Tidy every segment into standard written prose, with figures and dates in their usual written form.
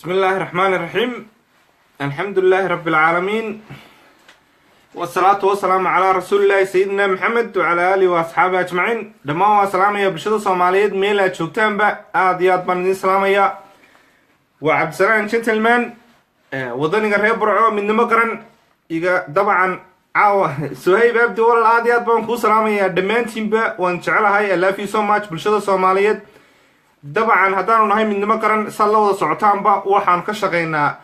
بسم الله الرحمن الرحيم. الحمد لله رب العالمين والصلاة والسلام على رسول الله سيدنا محمد وعلى آله وأصحابه أجمعين. دماغ سلام يا بلشدة صوماليد ميلا شوكتان با آديات بندين سلام يا وعبد السلام جنتلمان وضني قريب برعو من نمقرن إيجا طبعا سهيب أبدو ولا آديات بنكو سلام يا دمان تيمبا وانشعلها هاي لا في سو ماتش بلشدة صوماليد. dabcan haddaanu nahay midnimo qaran sal la wada socotaanba waxaan ka shaqaynaa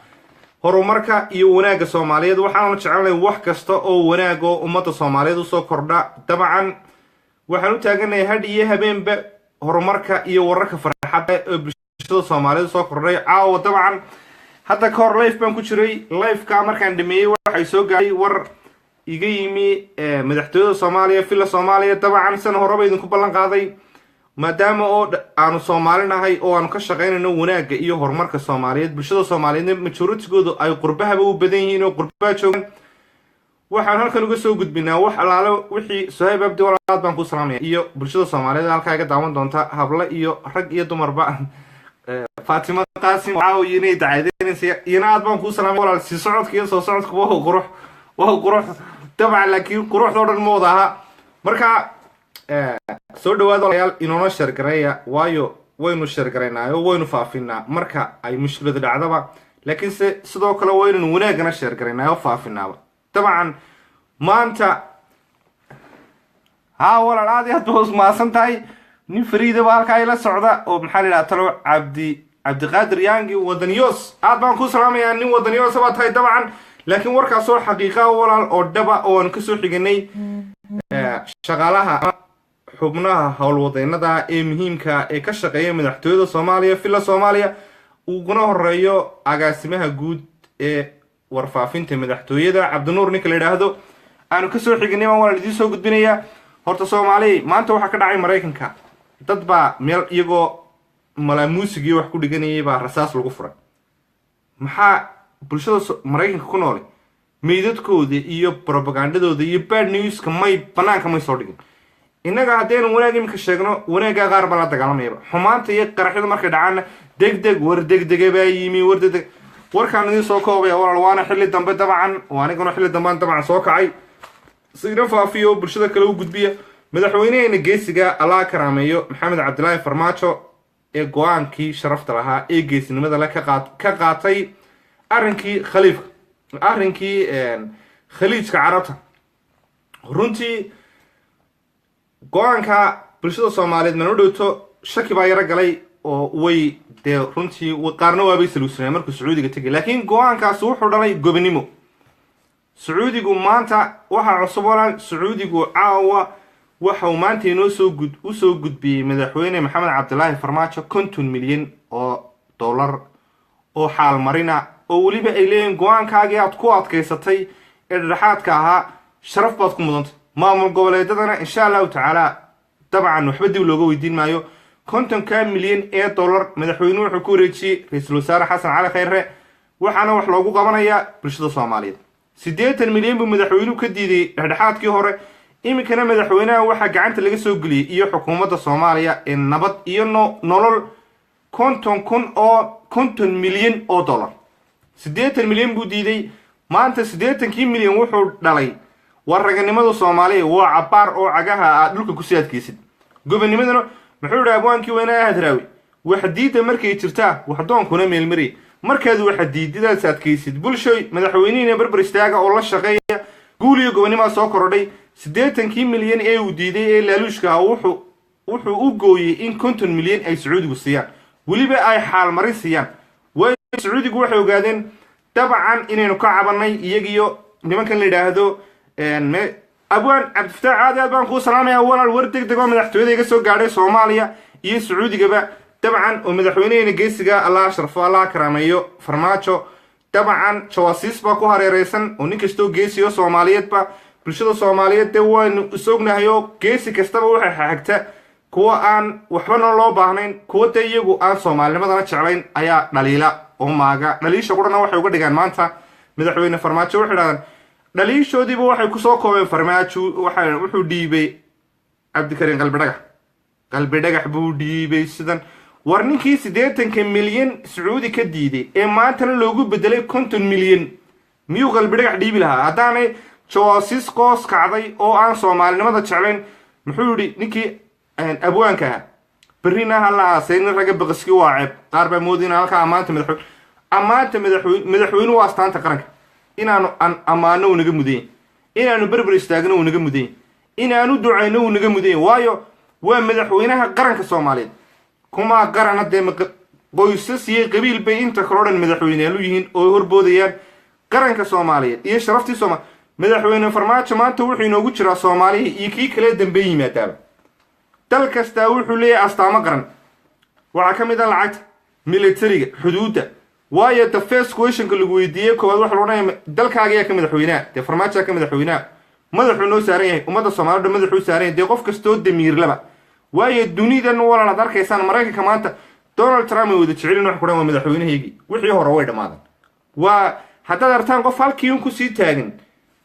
horumarka iyo wanaagga Soomaaliyeed. waxaanu jecelnahay wax kasta oo wanaag oo ummadda Soomaaliyeed usoo kordha. dabcan waxaan u taaganahay had iyo habeenba horumarka iyo wararka farxadda ee bulshada Soomaaliyeed soo kordhay. caawa dabcan hadda ka hor live baan ku jiray. live-ka markaan dhameeyay waxay soo gaaray war iga yimi madaxtooyada Soomaaliya fila Soomaaliya. dabcan san horeba idinku ballan qaaday maadaama oo aanu Soomaalinahay oo aanu ka shaqaynayno wanaagga iyo horumarka Soomaaliyeed. bulshada Soomaaliyeed majority-goodu ay qurbahaba u badan yihiin oo qurbaha joogan. waxaan halkan uga soo gudbinaa wax alaalo wixii Sohaib Abdi walaad baan ku salaamaya iyo bulshada Soomaaliyeed halka ay ka daawan doonta habla iyo rag iyo dumarba. Fatima Qaasim oo inay dacadeynaysa inaad baan ku salaamay walaal si socodka iyo soo socodka waa qurux dabcan laakiin quruxda dhan moodaha. marka soo dhawaad walaal inoona share gareeya waayo waynu share gareynaayo waynu faafinaa marka ay mushkilada dhacdaba laakiin sidoo kale waynu wanaagana share gareynaayo faafinaaba. dabcan maanta walaal aad iyo aad maasan tahay nin fariida halka ay la socda oo maxaa la yiraahdaa talo cabdiqaadir yaangi wadaniyos aad baan ku salaamayaa nin wadaniyos baa tahay. dabcan laakiin warkaas oo xaqiiqa walaal oo dhaba oo aan ka soo xiganay shaqaalaha xubnaha howlwadeennada ee muhiimka ee ka shaqeeya madaxtooyada Soomaaliya fila Soomaaliya uguna horeeyo agaasimaha guud ee warfaafinta madaxtooyada Cabdinuur ninka la yiraahdo aanu ka soo xignay waan idin soo gudbinayaa. horta Soomaaliya maanta waxa ka dhacay Mareykanka dad baa meel iyagoo malaamuusigii wax ku dhiganayay baa rasaas lagu furay. maxaa bulshada Mareykanka ku nool meydadkooda iyo propagandadooda iyo bad news-ka may banaanka may soo dhigin. innaga haddaynu wanaag imika sheegno wanaagga qaar baa la dagaalamayaba. xumaanta iyo qaraxyada markay dhacaan degdeg war degdega baa yimi war degdeg warkaan idin soo koobaya walaal waana xilli dambe dabcan waaniguna xilli dambe dabcan soo kacay sidoo faafiyo bulshada kale u gudbiya. madaxweynaheena geesiga Allah karaameeyo Maxamed Cabdilaahi Farmaajo ee go'aankii sharafta lahaa ee geesinimada la ka qaatay arrinkii khaliijka carabta. runtii go'aanka bulshada Soomaaliyeed ma dhowto shaki baa yara galay oo way de runtii qaarna waa bay saluusanay markuu Sacuudiga tagay. laakiin go'aankaas wuxuu dhalay gobonimo. Sacuudigu maanta waxa cusub walaal Sacuudigu caawa waxa uu maanta inoo soo gudbiyay madaxweyne Maxamed Cabdilaahi Farmaajo 50 milyan oo dollar oo xaal marina oo waliba ay leeyeen go'aankaagii aad ku adkaysatay ee dhaxaadka ahaa sharaf baad ku mudantay. maamul goboleedadana insha Allah taala dabcan waxba dib looga weydiin maayo. 50 milyan ee dollar madaxweynuhu wuxuu ku wareejiyay ra'iisul wasaare Xasan Cali Khayre waxaana wax loogu qabanayaa bulshada Soomaaliyeed. 80 milyan buu madaxweynuhu ka diiday dhaxaadkii hore. imikana madaxweynaha waxa gacanta laga soo galiyay iyo xukuumadda Soomaaliya ee nabad iyo nolol 50 milyan oo dollar. 80 milyan buu diiday maanta 80 milyan wuxuu dhalay waraganimada Soomaaliya waa cabaar oo cagaha dhulka ku siyaadkiisid. gobonimadana muxuu dhahay abwaankii weynaa hadraawi wax diida markay jirtaa wax doonkuna meelmari markaad wax diididaad saadkaysid bulshay madaxweynaha barbar istaaga oo la shaqeeya guuliyo gobonimada soo korodhay. 80 milyan ee uu diiday ee laaluushka wuxuu u gooyay in 50 milyan ay Sacuudigu siiyaan waliba ay xaal marin siiyaan. way Sacuudigu waxay ogaadeen dabcan inaynu ka cabanay iyagiyo nimankan la yiraahdo abwaan cabdifataax aad baan ku salaamayaa walaal war degdeg oo madaxtooyada iga soo gaadhay Soomaaliya iyo Sacuudigaba. dabcan oo madaxweynaheena geesiga Allah sharfo Allah karaameeyo Farmaajo dabcan jawaasiis baa ku hareereysan oo nin kastoo geesiyo Soomaaliyeed ba bulshada Soomaaliyeed waynu isognahayo geesi kastaba waxa xigta kuwa aan waxba loo baahnayn kuwa iyagu aan Soomaalinimadana jeclayn ayaa dhaliila oo maaga dhaliisha qurana waxay uga dhigaan maanta madaxweyne Farmaajo wuxuu yiraahdaa dhaliishoodiiba waxay ku soo koobeen Farmaajo wuxuu dhiibay Cabdikariin qalbi dhagax buu dhiibay sidan warninkii 80 milyan sacuudi ka diiday ee maantana loogu bedelay 50 milyan miyuu qalbi dhagax dhiibi lahaa haddaanay joosis qoos kacday oo aan soomaalinimada jeclayn muxuu yidhi ninkii abwaanka ahaa برينا هلا سين رجع بقسكي واعب قارب مودينا هالك أمانة مدحوين واستان تقرنك إن أنا أمانة ونجم مدين إن أنا بربر استاجنا ونجم مدين إن أنا دعينا ونجم مدين وايو ومدحوينها قرنك الصومالي كما قرنا دم بويسسي قبيل بين تكرار المدحوين يلوين أو هربوديان قرنك الصومالي إيش رفتي صومال مدحوين فرمات شمان توحي نوجد شرا صومالي يكي كلا دم بين متابع dalka kasta wuxuu leeyahay astaamo qaran waxa kamid ah lacagta militariga xuduudda waayo the first question lagu weydiiyay koowaad waxa loo dhahay dalkaaga ayaa ka madaxweynaha de farmaajo ka madaxweynaha madaxu noo saaran yahay ummadda Soomaaliyeed madaxu saaran yahay qof kasto damiir laba waayo dunidan walaal aad arkaysaan Mareykanka maanta Donald Trump wada jecel wax ku dhan madaxweynaheegi wixii hore way dhamaadan waa hadda artaan qof halkii uu ku sii taagan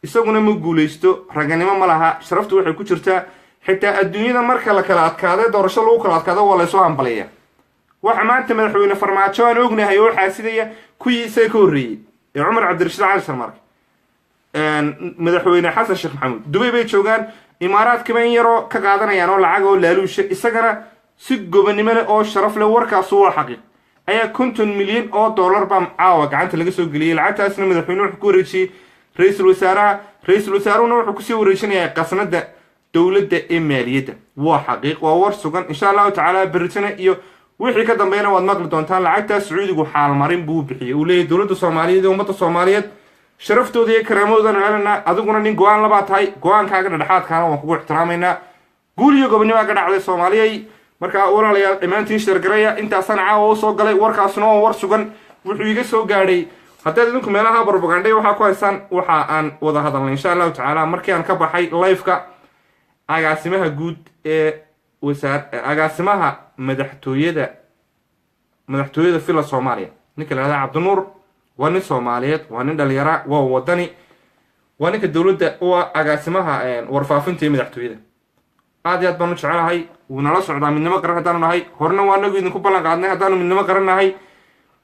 isaguna ma guuleysto raganimo ma laha sharaftu waxay ku jirtaa حتى الدنيا مركل كلات كذا دورش لو كلات كذا ولا سو عمبلية وحمانت مدحوين فرماتشون أغنى هيو حاسدية كوي سيكوري عمر عبد الرشيد على سمارك مدحوين حسن الشيخ محمود دبي بيت شوغان إمارات كمان يرو كقادنا يعني ولا عجوا ولا لوش السجنة سجوا بنملة أو شرف لو ورك صور حقيقي أي كنتن مليون أو دولار بام عاوق عن تلاقي سوق قليل عتا أسنا مدحوين حكوري شيء رئيس الوزراء نوع حكوسي وريشني قصنا ده دولة إمارية وحقيق وورسوغان إن شاء الله تعالى بريتنا إيو وحي كدام بينا والمقل دونتان لعاكتا سعودي وحال مارين بو بحي وليه دولة الصومالية دي ومتا الصومالية شرفتو دي كرامودان لنا أدوكونا نين قوان لباتاي قوان كاقنا لحاد كانا وحقو احترامينا قوليو قبنيو أقنا على الصومالية مركا أولا ليا إمانتين شرقرية انتا صنعا ووصو قلي وركا سنو ورسوغان وحيقا سو قاري حتى دونكم ميلاها بروباقاندي وحا كويسان وحا آن وضا هذا إن شاء الله تعالى مركي آن كبحي لايفكا agaasimaha guud ee agaasimaha madaxtooyada fila Soomaaliya ninka la yiraahdo Cabdinuur waa nin Soomaaliyeed waa nin dhalinyaro waa wadani waa ninka dawladda oo agaasimaha warfaafinta madaxtooyada aad baan u jecelahay wana la socdaa midnimo qaran hadaan nahay horna waa nagu idinku ballan qaadnay hadaan midnimo qaran nahay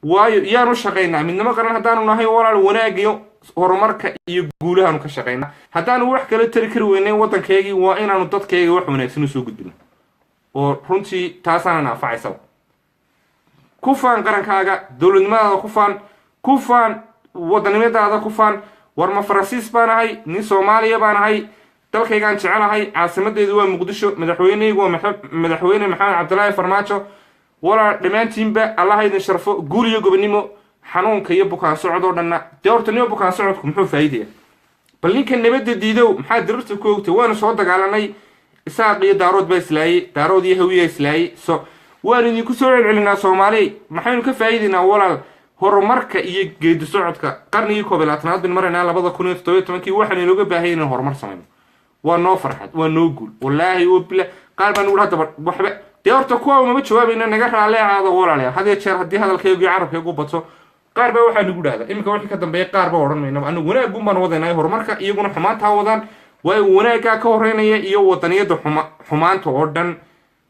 waayo yaanu shaqeynaa midnimo qaran hadaan nahay walaal wanaagiyo horumarka iyo guulahaanu ka shaqeynaa hadaan wax kale tari kari weynay wadankeegi waa inaanu dadkeega wax wanaagsan soo gudbino oo runtii taasana naafacaysa ku faan qarankaaga dawladnimadaada ku faan wadanimadaada ku faan war ma Faransiis baan ahay nin Soomaaliya baan ahay dalkaygaan jecelahay caasimadeedu waa Muqdisho madaxweyneygu waa madaxweyne Maxamed Cabdullaahi Farmaajo wala dhamaantiinba Allah idin sharfo guul iyo gobonimo xanuunka iyo bukaan socodoo dhanna doortaniyo bukaan socodku muxuu faa'iideeyaa bal ninka nabadda diidow maxaa dirta ku ogtay waana soo dagaalanay isaaq iyo daarood baa islaayay daarood iyo hawiye islaayay so waan idinku soo celcelinaa Soomaali maxaynu ka faa'iideynaa walaal horumarka iyo geedi socodka qarnigii 12aad bin marayna 2017 waxaan inooga baahay inaan horumar sameeyno waa noo farxad waa noo guul wallaahi wabla qaar baan ugu hadaba waxba doorta kuwa uma jawaabayna naga raaleeyaada walaalayaal hadii jeer hadii hadalkaygu carabkaygu bato qaar baa waxa lagu dhaada imika wixii ka dambeeyay qaar baa oran mayna anigu wanaag baan wadanay horumarka iyaguna xumaanta wadaan way wanaaga ka horeynaya iyo wadaniyada xumaanta oo dhan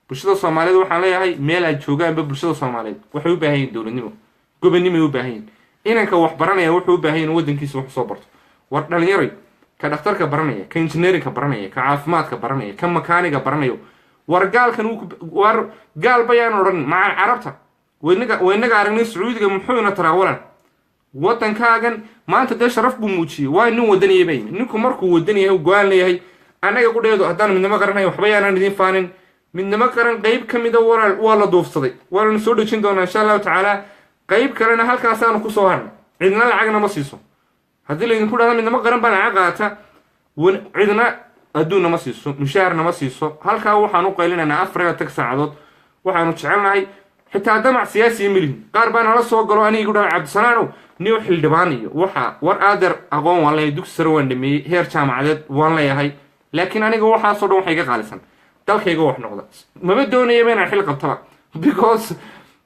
bulshada Soomaaliyeed waxaan leeyahay meel ay joogaan bulshada Soomaaliyeed waxay u baahan yihiin dawladnimo gobonimo u baahan yihiin inanka wax baranaya wuxuu u baahan yahay wadankiisa wax soo barto war dhalinyaro ka dhakhtarka baranaya ka engineering-ka baranaya ka caafimaadka baranaya ka makaaniga baranayo wargaalkan war gaal bayaan oran ma carabta waynaga aragnay Sacuudiga muxuuna taraawalan wadankaagan maanta de sharaf buu muujiyay waa nin wadaniye bay ninku markuu wadaniye go'aan leeyahay anaga ku dheedo hadaan midnimo qaranayo waxba yaanan idin faanin midnimo qaran qayb kamid ah waa la duufsaday waana soo dhajin doonaa insha Allah taala qayb kalena halkaas aanu ku soo harnay cidna lacagna ma siiso hadii la idinku dhaado midnimo qaran baan aqaata cidna adduuna ma siiso mushaarna ma siiso halka waxaan u qaylinaa 4 saacadood waxaanu jecelnahay xitaa damac siyaasi milih qaar baan la soo galo anigu dhaw Cabdisalaano niyo xildhibaan iyo waxa war aadar aqoon waan leeyahay dugsi sare waan dhameeyay heer jaamacadeed waan leeyahay laakiin aniga waxa soo dhan waxay ka qaalisan dalkayga wax noqda ma doonayo inaan xil qabtaba because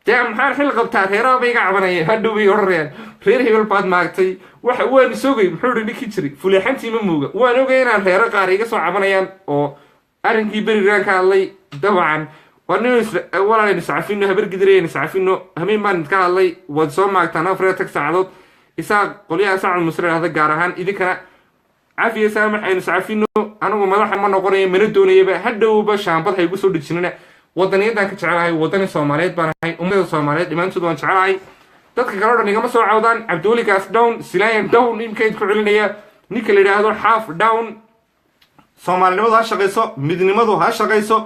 maxaan xil qabtaa reeraha bay iga cabanayeen hadhow bay orayaan reer hebel baad maagtay waxa waan soogay muxuu dhigi jiray fuleexantii ma muuga waan ogay inaan reero qaar iga soo cabanayaan oo arrinkii berigaan ka hadlay dabcan ولا نسعفينه هبر قدري نسعفينه همين ما نتكلم الله وتصوم تنا فريتك ساعدات إساق قليا ساعة المسرع هذا جارهان إذا كان عافية سامح أي نسعفينه أنا ومدح ما نقولي من الدنيا بهدو بشام بضح يقصوا دجننا وطنية ذاك شعراي وطني الصوماليات بناي الصوماليات إيمان سودان شعراي تذكر قرار نيجا مسوا عودان عبدولي كاس داون سلايم داون يمكن تقول لنا نيكل اللي هذا حاف داون صومالي نمضوا هالشقيسو مدني نمضوا هالشقيسو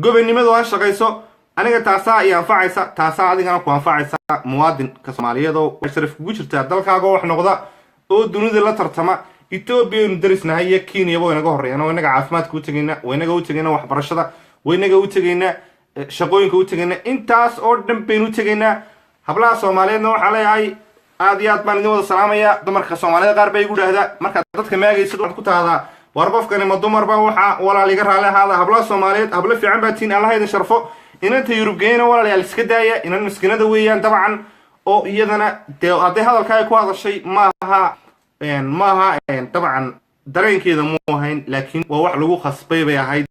قبل نمضوا هالشقيسو أنا تاسع ينفعيسا تاسع هذه أنا كونفعيسا مواد كصومالية ذو وشرف وجرت هذا كاغو وح نقضاء أو دنيا ذي لا ترتمى إثيوبيا ندرسنا هي كينيا بو نجا هري أنا وينجا عافمات كوتجينا وينجا وتجينا وح برشة وينجا وتجينا شقوين كوتجينا إنتاس أردن بينو تجينا hablaha Soomaaliyeedna waxa leeyahay aad iyo aad baan idin wada salaamaya dumarka Soomaalida qaar bay igu dhaahdaa marka dadka maagaysid wax ku taada war qofkani ma dumar ba waxa walaaliga raale ahaada hablaha Soomaaliyeed habla fiican baa tiin Allah idin sharfo inanta Yurubgeena walaalayaal iska daaya inan miskiinada weeyaan dabcan oo iyadana haday hadalkaaga ku hadashay maaha dabcan dareenkeeda mu ahayn laakiin waa wax lagu khasbay bay ahayd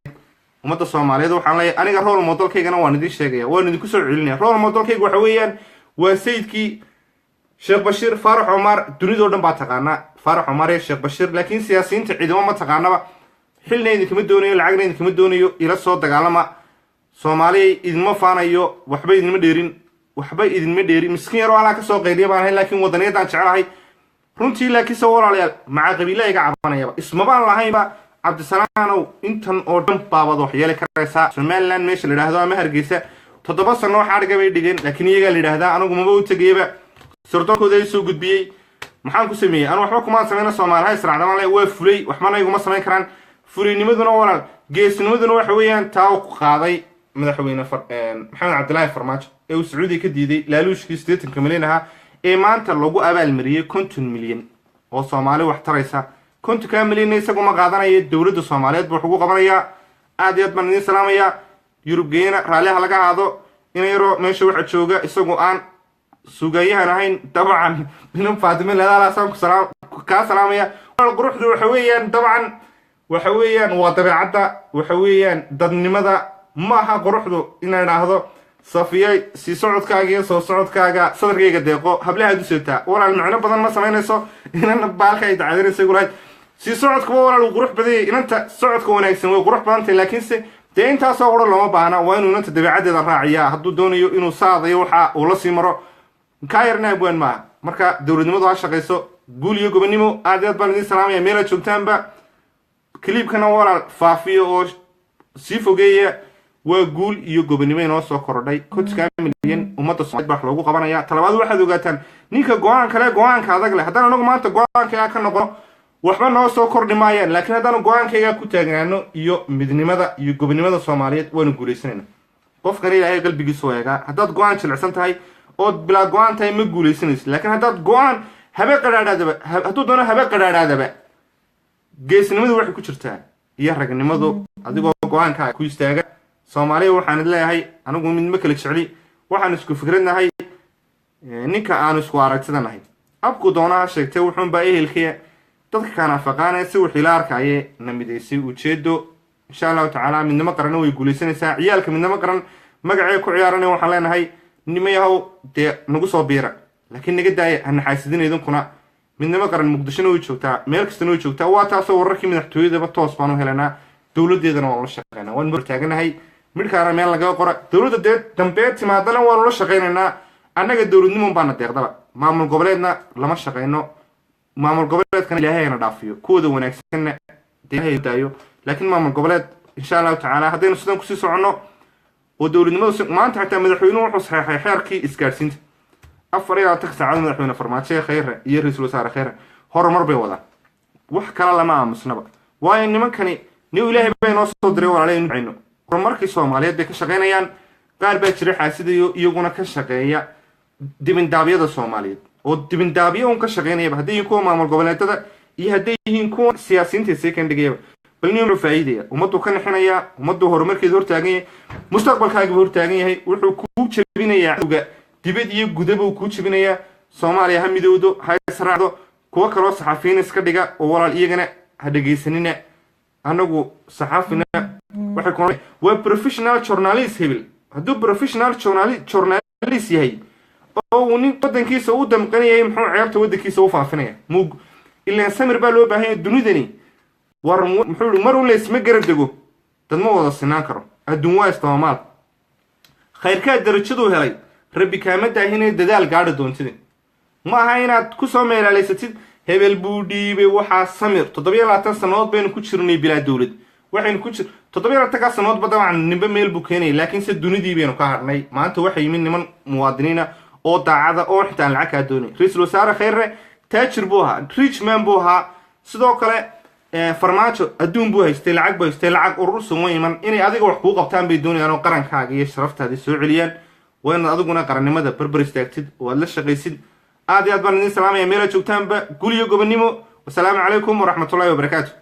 umada Soomaaliyeed waxaan leeyahay aniga role modelkaygana waan idin sheegaya waan idin ku soo celinaya role modelkaygu waxa weeyaan وسيدكي شيخ بشير فارح عمر دنيدو دن با تقانا فارح عمر شيخ بشير لكن سياسيين عيدما ما تقانا xilna idin kama doonayo lacagna idin kama doonayo ila soo dagaalama Soomaaliya idinma faanayo waxba idinma dheerin miskiin yar wala ka soo qeyliya baan laakiin wadaniyadan jecelahay runtii laakiin soo walaalayaal maca qabiilayga cabanayaba isma baan lahaynba Cabdisalaanow intan oo dhan baabad wax yeelay karaysa Somaliland meesha la yiraahdo ama Hargeysa 7 sano waxa argay bay dhigeen laakiin iyaga la yiraahdaa anigu ma u tagayba sirtoonkooda ay soo gudbiyay maxaan ku sameeyay anu waxba kuma sameeyna Soomaaliya israacdama leh waa fulay wax ma iyagu ma sameyn karaan fulinimaduna walaal geesnimaduna waxa weeyaan taa ku qaaday madaxweyne maxamed cabdilaahi farmaajo ee uu Sacuudi ka diiday laaluushkii 80 milyan aha ee maanta lagu abaal mariyay 50 milyan oo Soomaali wax taraysa 50 milyan isagu ma qaadanayo dawladda Soomaaliyeed buu ugu qabanaya aad iyo aad baan idin salaamaya Yurubgeena raaliha laga haado in yaro meesha waxa jooga isagu aan suugayahan ahayn dabcan inuu Faatime la salaam ka salaamaya quruxdu waxa weeyaan dabcan waxa weeyaan waa dabeecadda waxa weeyaan dadnimada ma aha quruxdu in ay dhaahdo Safiyay si socodkaaga iyo soo socodkaaga sadarkayga deeqo hablaha dusata walaal macna badan ma sameynayso inaan baalka ay tacadirinayso gulayd si socodku walaal qurux badan inanta socodka wanaagsan way qurux badan tahay laakiin se inta soo qoro lama baahna waa inuu inanta dabeecadeeda raaciya hadduu doonayo inuu saadayo waxa uu la sii maro ka yarna buan ma marka dawladnimadu ha shaqeyso guul iyo gobonimo aad baan idin salaamaya meel joogtaanba clipkana walaal faafiyo oo si fogeeya waa guul iyo gobonimo inoo soo kordhay 50 milyan umada Soomaaliyeed baa loogu qabanaya talabaad waxaad ogaataan ninka go'aanka adag leh haddana anagu maanta go'aanka ka noqon waxba noo soo kordhi maayaan laakiin haddana go'aankayga ku taagnaano iyo midnimada iyo gobonimada Soomaaliyeed waanu guuleysanayna qofkan Ilaahay qalbigiisa weega haddaad go'aan jilicsan tahay oo bilaa go'aan tahay ma guuleysanaysid laakiin haddaad go'aan habe qaraadadaba hadduu doono habe qaraadadaba geesnimadu waxay ku jirtaa iyo ragnimadu adigoo go'aanka ku istaaga Soomaaliya waxaan leeyahay anigu midnimo kala jeceli waxaan isku fikranahay ninka aan isku aragtidanahay abku doonaa sheegtay wuxuun baa ehelkiya dadka kana faqaanay si wixii la arkayay namideysay ujeedo insha Allah taala midnimo qaran way guuleysanaysaa ciyaalka midnimo qaran magacay ku ciyaaranay waxaan leenahay nimayahow de nagu soo biira laakiin naga daaya aan xaasidin idinkuna midnimo qaran Muqdisho way joogtaa meel kasta way joogtaa waa taasoo wararkii madaxtooyada toos baan u helanaa dawladeedana waa la shaqeynaa waan bartaaganahay midkaana meel laga qora dawladda dambe timaadana waa la shaqeynaynaa annaga dawladnimo baan deeqdaba maamul goboleedna lama shaqeyno maamul goboleedkan Ilaahay na dhaafiyo kuwada wanaagsan Ilaahay daayo laakiin maamul goboleed insha Allah taala hadaynu sidan ku sii socono oo dawladnimadu maanta xitaa madaxweynuhu wuxuu saxeexay xeerkii isgaarsiinta 4 saacad madaxweyne farmaajo khayr iyo ra'iisul wasaare khayr horumar bay wada wax kala lama aamusnaba waa in nimankani Ilaahay bay noo soo diray walaalayeen ayno horumarkii Soomaaliyeed bay ka shaqeynayaan qaar baa jiray xaasidayo iyaguna ka shaqeeya dibindaabyada Soomaaliyeed oo dibindaabiyo ka shaqeynaya haddii kuwa maamul goboleedada iyo haddii kuwa siyaasiyiinta secondary bal niyo faa'iideeya umadu ka naxinaya umadu horumarkeeda hortaagan yahay mustaqbalkaaga hortaagan yahay wuxuu ku jabinayaa uga dibad iyo gudaba ku jabinayaa Soomaaliya ha midowdo ha israacdo kuwa kale oo saxafiyiin iska dhiga oo walaal iyagana ha dhageysanina anagu saxaafina waxay ku waa professional journalist hebel hadduu professional journalist yahay oo nin wadankiisa u damqanayay muxuu ceebta wadankiisa u faafinaya mug ilaa samir baa loo baahan yahay dunidani war muxuu mar uu leesma garab dego dad ma wada sinaan karo adduun waa istaamaad khayrka darajadu helay rabbi kaama daahinay dadaal gaadha doontida ma aha inaad ku soo meelaysatid hebel buu dhiibay waxa samir 27 sanadood baynu ku jirnay bilaa dawlad waxaynu ku jir 27 sanadood badawaan nimba meel buu keenay laakiin se dunidii baynu ka harnay maanta waxay yimin niman muwaadiniina oo daacada oo xitaa lacag ka doonay ra'iisul wasaare khayre taajir buu ahaa rich man buu ahaa sidoo kale farmaajo adduun buu haystay lacag urur soo iman inay adiga wax ku qabtaan bay doonayaan oo qarankaaga iyo sharaftaada soo celiyaan wayna adiguna qarannimada barbar istaagtid oo la shaqaysid aad iyo aad baan idin salaamaya meel joogtaanba guliyo gobonimo wassalaamu calaykum waraxmatullaahi wabarakaatuh